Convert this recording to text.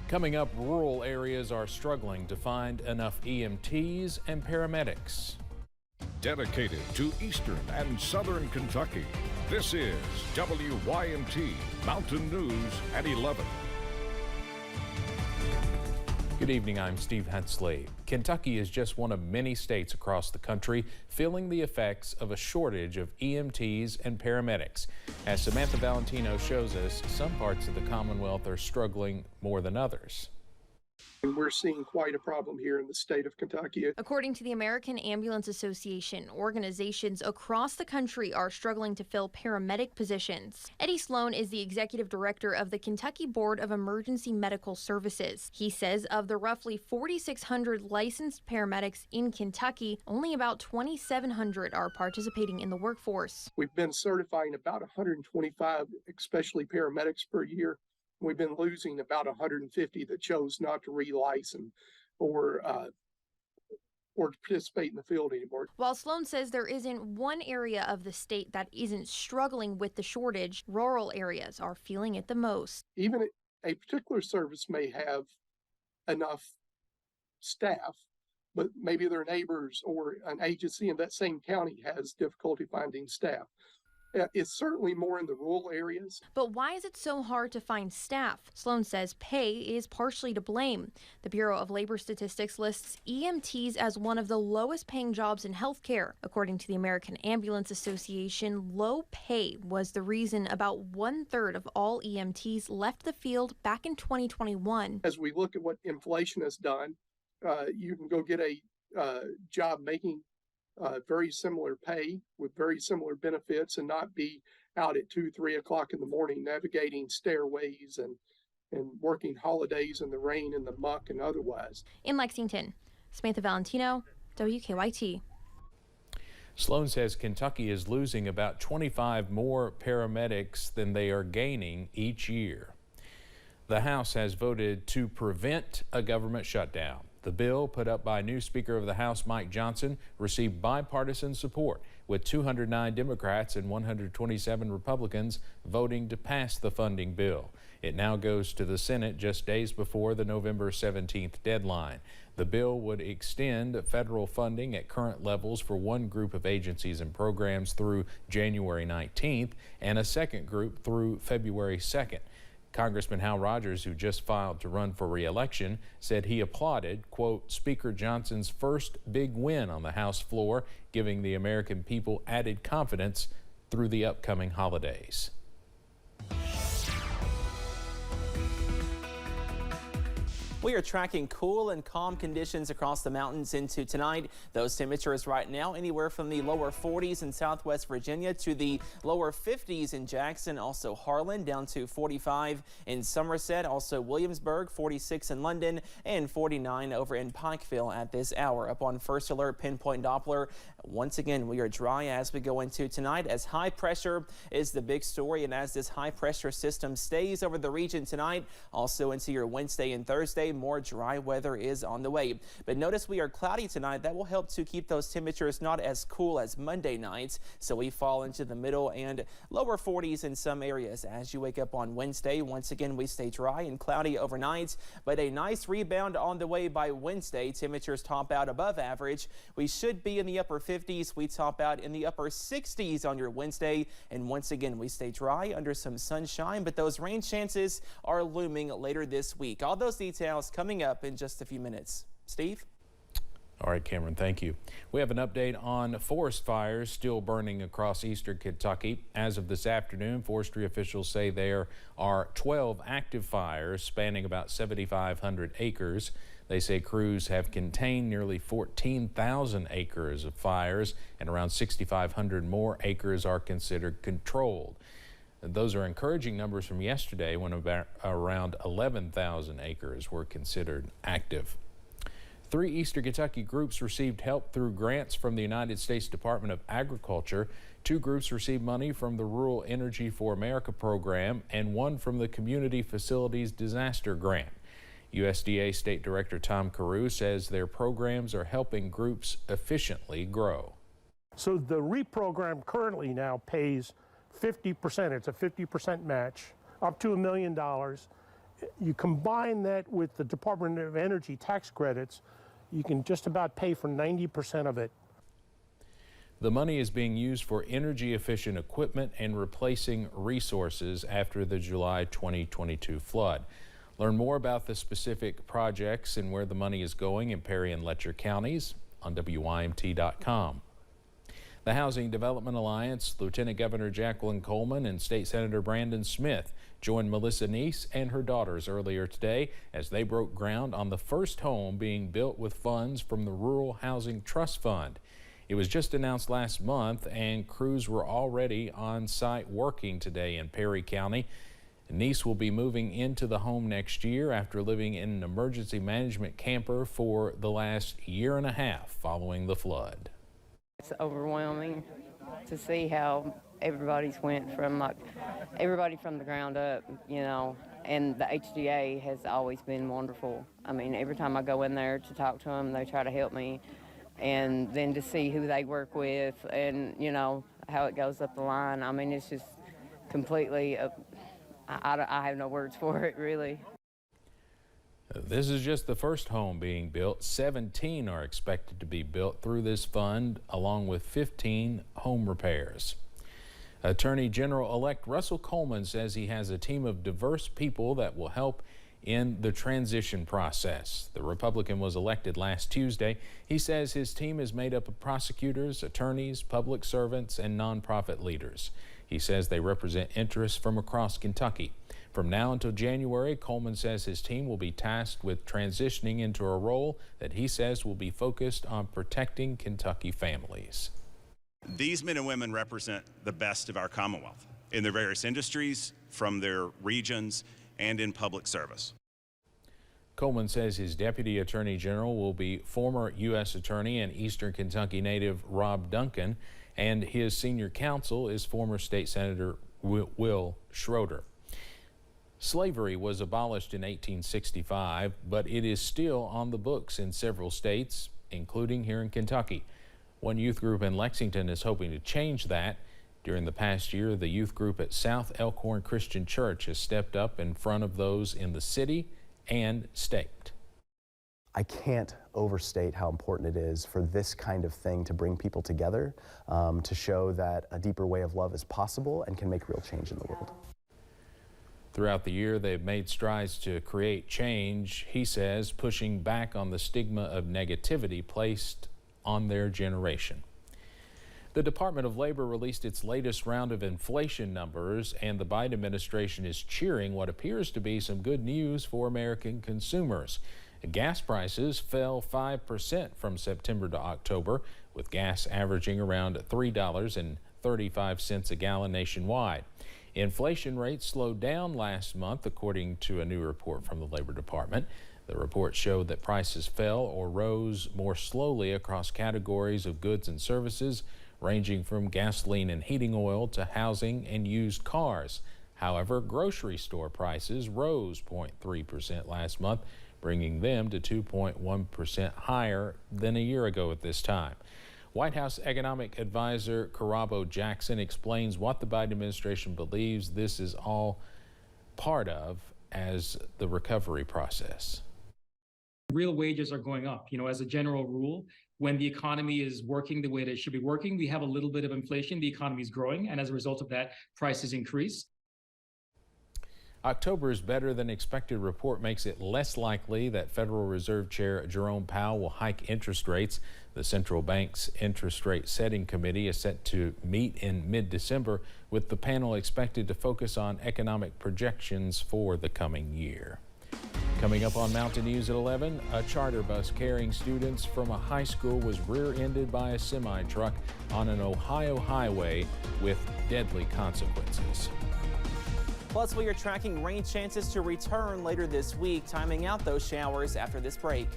Coming up, rural areas are struggling to find enough EMTs and paramedics. Dedicated to Eastern and Southern Kentucky, this is WYMT Mountain News at 11. Good evening, I'm Steve Hensley. Kentucky is just one of many states across the country feeling the effects of a shortage of EMTs and paramedics. As Samantha Valentino shows us, some parts of the Commonwealth are struggling more than others. And we're seeing quite a problem here in the state of Kentucky. According to the American Ambulance Association, organizations across the country are struggling to fill paramedic positions. Eddie Sloan is the executive director of the Kentucky Board of Emergency Medical Services. He says of the roughly 4,600 licensed paramedics in Kentucky, only about 2,700 are participating in the workforce. We've been certifying about 125, especially paramedics per year. We've been losing about 150 that chose not to relicense or to participate in the field anymore. While Sloan says there isn't one area of the state that isn't struggling with the shortage, rural areas are feeling it the most. Even a particular service may have enough staff, but maybe their neighbors or an agency in that same county has difficulty finding staff. It's certainly more in the rural areas. But why is it so hard to find staff? Sloan says pay is partially to blame. The Bureau of Labor Statistics lists EMTs as one of the lowest paying jobs in healthcare. According to the American Ambulance Association, low pay was the reason about 1/3 of all EMTs left the field back in 2021. As we look at what inflation has done, you can go get a job making very similar pay with very similar benefits and not be out at 2-3 o'clock in the morning navigating stairways and working holidays in the rain and the muck and otherwise. In Lexington, Samantha Valentino, WKYT. Sloan says Kentucky is losing about 25 more paramedics than they are gaining each year. The House has voted to prevent a government shutdown. The bill, put up by new Speaker of the House Mike Johnson, received bipartisan support, with 209 Democrats and 127 Republicans voting to pass the funding bill. It now goes to the Senate just days before the November 17th deadline. The bill would extend federal funding at current levels for one group of agencies and programs through January 19th and a second group through February 2nd. Congressman Hal Rogers, who just filed to run for re-election, said he applauded, quote, Speaker Johnson's first big win on the House floor, giving the American people added confidence through the upcoming holidays. We are tracking cool and calm conditions across the mountains into tonight. Those temperatures right now anywhere from the lower 40s in Southwest Virginia to the lower 50s in Jackson, also Harlan, down to 45 in Somerset, also Williamsburg, 46 in London, and 49 over in Pikeville at this hour. Up on First Alert Pinpoint Doppler, once again, we are dry as we go into tonight, as high pressure is the big story, and as this high pressure system stays over the region tonight, also into your Wednesday and Thursday, more dry weather is on the way. But notice we are cloudy tonight. That will help to keep those temperatures not as cool as Monday nights. So we fall into the middle and lower 40s in some areas. As you wake up on Wednesday, once again, we stay dry and cloudy overnight, but a nice rebound on the way by Wednesday. Temperatures top out above average. We should be in the upper 50s. We top out in the upper 60s on your Wednesday. And once again, we stay dry under some sunshine, but those rain chances are looming later this week. All those details coming up in just a few minutes. Steve? All right, Cameron, thank you. We have an update on forest fires still burning across eastern Kentucky. As of this afternoon, forestry officials say there are 12 active fires spanning about 7,500 acres. They say crews have contained nearly 14,000 acres of fires, and around 6,500 more acres are considered controlled. Those are encouraging numbers from yesterday, when around 11,000 acres were considered active. 3 Eastern Kentucky groups received help through grants from the United States Department of Agriculture. 2 groups received money from the Rural Energy for America program and 1 from the Community Facilities Disaster Grant. USDA State Director Tom Carew says their programs are helping groups efficiently grow. So the REAP program currently now pays 50%. It's a 50% match up to $1 million. you combine that with the Department of Energy tax credits, you can just about pay for 90% of it. The money is being used for energy-efficient equipment and replacing resources after the July 2022 flood. Learn more about the specific projects and where the money is going in Perry and Letcher counties on WYMT.com. The Housing Development Alliance, Lieutenant Governor Jacqueline Coleman and State Senator Brandon Smith joined Melissa Neese and her daughters earlier today as they broke ground on the first home being built with funds from the Rural Housing Trust Fund. It was just announced last month, and crews were already on site working today in Perry County. Neese will be moving into the home next year after living in an emergency management camper for the last year and a half following the flood. It's overwhelming to see how everybody's went from everybody from the ground up, you know, and the HDA has always been wonderful. I mean, every time I go in there to talk to them, they try to help me. And then to see who they work with and, you know, how it goes up the line. I mean, it's just completely, I have no words for it, really. This is just the first home being built. 17 are expected to be built through this fund, along with 15 home repairs. Attorney General-elect Russell Coleman says he has a team of diverse people that will help in the transition process. The Republican was elected last Tuesday. He says his team is made up of prosecutors, attorneys, public servants, and nonprofit leaders. He says they represent interests from across Kentucky. From now until January, Coleman says his team will be tasked with transitioning into a role that he says will be focused on protecting Kentucky families. These men and women represent the best of our Commonwealth in their various industries, from their regions, and in public service. Coleman says his Deputy Attorney General will be former U.S. Attorney and Eastern Kentucky native Rob Duncan, and his senior counsel is former State Senator Will Schroeder. Slavery was abolished in 1865, but it is still on the books in several states, including here in Kentucky. One youth group in Lexington is hoping to change that. During the past year, the youth group at South Elkhorn Christian Church has stepped up in front of those in the city and state. I can't overstate how important it is for this kind of thing to bring people together, to show that a deeper way of love is possible and can make real change in the world. Throughout the year, they've made strides to create change, he says, pushing back on the stigma of negativity placed on their generation. The Department of Labor released its latest round of inflation numbers, and the Biden administration is cheering what appears to be some good news for American consumers. Gas prices fell 5% from September to October, with gas averaging around $3.35 a gallon nationwide. Inflation rates slowed down last month, according to a new report from the Labor Department. The report showed that prices fell or rose more slowly across categories of goods and services, ranging from gasoline and heating oil to housing and used cars. However, grocery store prices rose 0.3% last month, bringing them to 2.1% higher than a year ago at this time. White House Economic Advisor Karabo Jackson explains what the Biden administration believes this is all part of as the recovery process. Real wages are going up. You know, as a general rule, when the economy is working the way that it should be working, we have a little bit of inflation, the economy is growing, and as a result of that, prices increase. October's better than expected report makes it less likely that Federal Reserve Chair Jerome Powell will hike interest rates. The central bank's interest rate setting committee is set to meet in mid-December, with the panel expected to focus on economic projections for the coming year. Coming up on Mountain News at 11, a charter bus carrying students from a high school was rear-ended by a semi-truck on an Ohio highway with deadly consequences. Plus, we are tracking rain chances to return later this week, timing out those showers after this break.